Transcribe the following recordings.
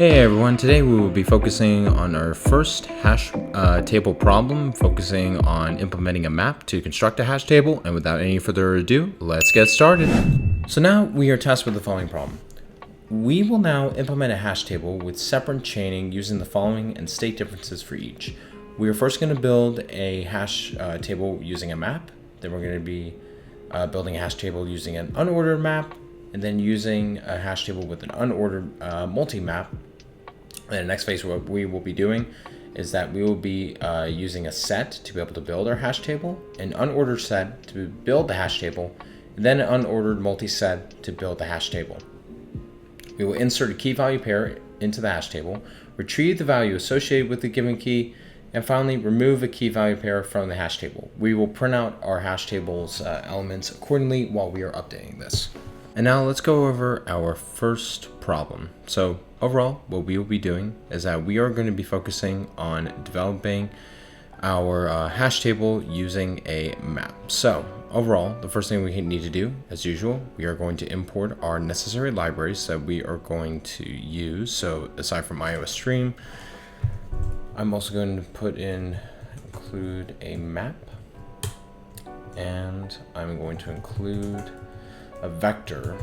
Hey everyone, today we will be focusing on our first hash table problem, focusing on implementing a map to construct a hash table, and without any further ado, let's get started. So now we are tasked with the following problem. We will now implement a hash table with separate chaining using the following and state differences for each. We are first going to build a hash table using a map, then we're going to be building a hash table using an unordered map, and then using a hash table with an unordered multi-map. And the next phase, what we will be doing is that we will be using a set to be able to build our hash table, an unordered set to build the hash table, and then an unordered multi-set to build the hash table. We will insert a key value pair into the hash table, retrieve the value associated with the given key, and finally remove a key value pair from the hash table. We will print out our hash table's elements accordingly while we are updating this. And now let's go over our first problem. So overall, what we will be doing is that we are going to be focusing on developing our hash table using a map. So overall, the first thing we need to do, as usual, we are going to import our necessary libraries that we are going to use. So aside from iOS Stream, I'm also going to include a map, and I'm going to include a vector.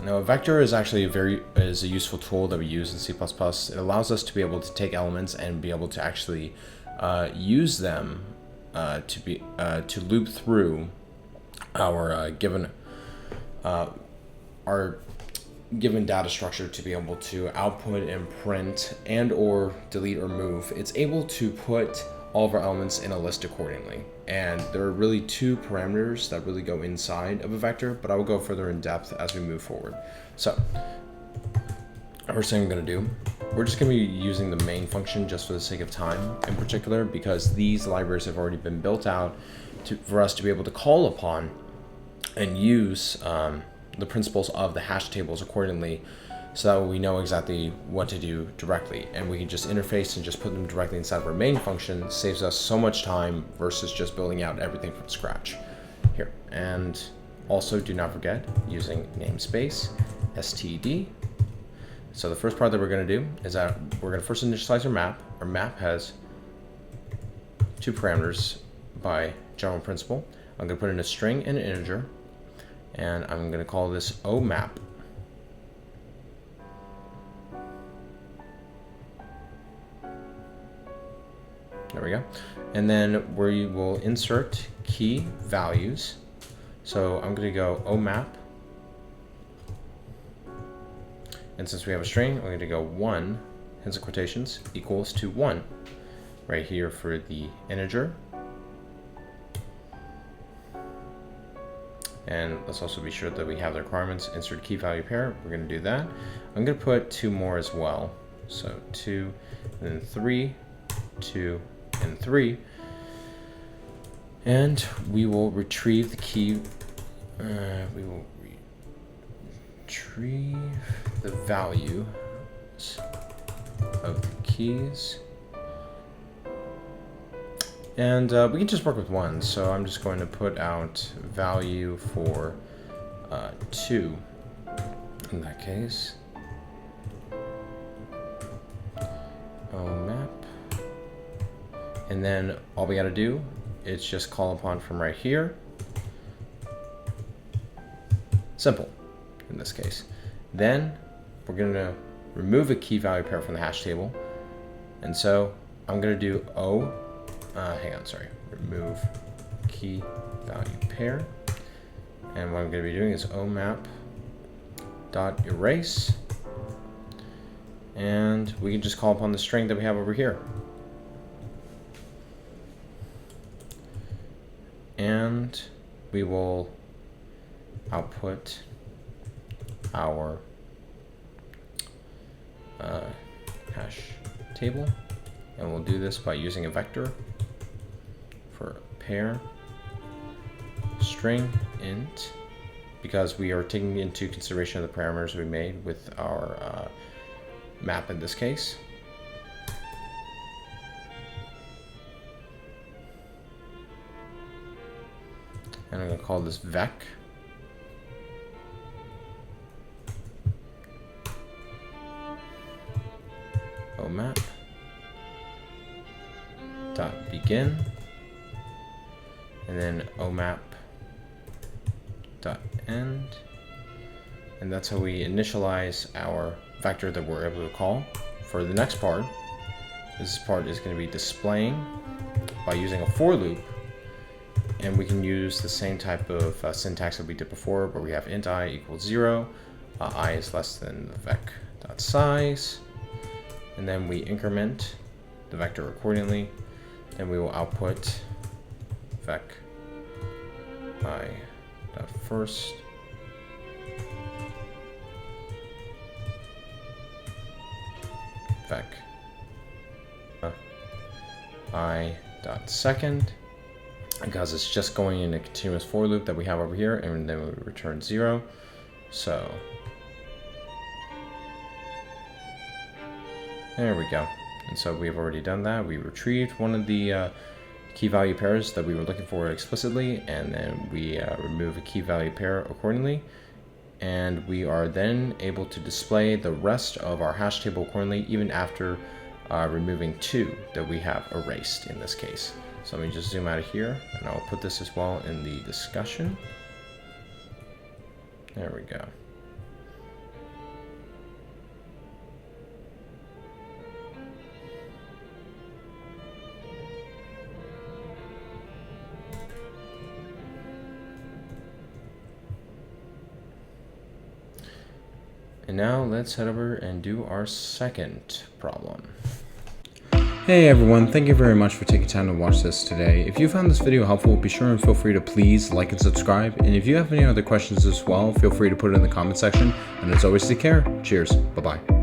Now, a vector is actually a useful tool that we use in C++. It allows us to be able to take elements and be able to actually use them to loop through our given data structure to be able to output and print and or delete or move. It's able to put all of our elements in a list accordingly. And there are really two parameters that really go inside of a vector, but I will go further in depth as we move forward. So, first thing I'm going to do, we're just going to be using the main function just for the sake of time in particular, because these libraries have already been built out for us to be able to call upon and use the principles of the hash tables accordingly, so that we know exactly what to do directly, and we can just interface and just put them directly inside of our main function. Saves us so much time versus just building out everything from scratch here. And also do not forget using namespace std. So the first part that we're going to do is that we're going to first initialize our map. Our map has two parameters by general principle. I'm going to put in a string and an integer, and I'm going to call this omap. There we go. And then we will insert key values. So I'm going to go omap. And since we have a string, we're going to go 1, hence the quotations, equals to 1. Right here for the integer. And let's also be sure that we have the requirements. Insert key value pair. We're going to do that. I'm going to put 2 more as well. So 2, and then 3, 2, and 3, and we will retrieve the key. We will retrieve the value of the keys, and we can just work with 1. So I'm just going to put out value for 2 in that case. Omap. And then all we got to do is just call upon from right here. Simple in this case. Then we're going to remove a key value pair from the hash table. And so I'm going to do remove key value pair. And what I'm going to be doing is omap dot erase. And we can just call upon the string that we have over here. And we will output our hash table, and we'll do this by using a vector for pair string int, because we are taking into consideration the parameters we made with our map in this case. And I'm going to call this vec. omap dot begin, and then omap dot end, and that's how we initialize our vector that we're able to call. For the next part, this part is going to be displaying by using a for loop, and we can use the same type of syntax that we did before, where we have int I equals 0, I is less than the vec.size, and then we increment the vector accordingly. Then we will output vec I dot first vec I dot second, because it's just going in a continuous for loop that we have over here, and then we return 0. So there we go. And so we've already done that. We retrieved one of the key value pairs that we were looking for explicitly, and then we remove a key value pair accordingly. And we are then able to display the rest of our hash table accordingly, even after removing 2 that we have erased in this case. So let me just zoom out of here, and I'll put this as well in the discussion. There we go. And now let's head over and do our second problem. Hey everyone, thank you very much for taking time to watch this today. If you found this video helpful, be sure and feel free to please like and subscribe. And if you have any other questions as well, feel free to put it in the comment section. And as always, take care. Cheers. Bye-bye.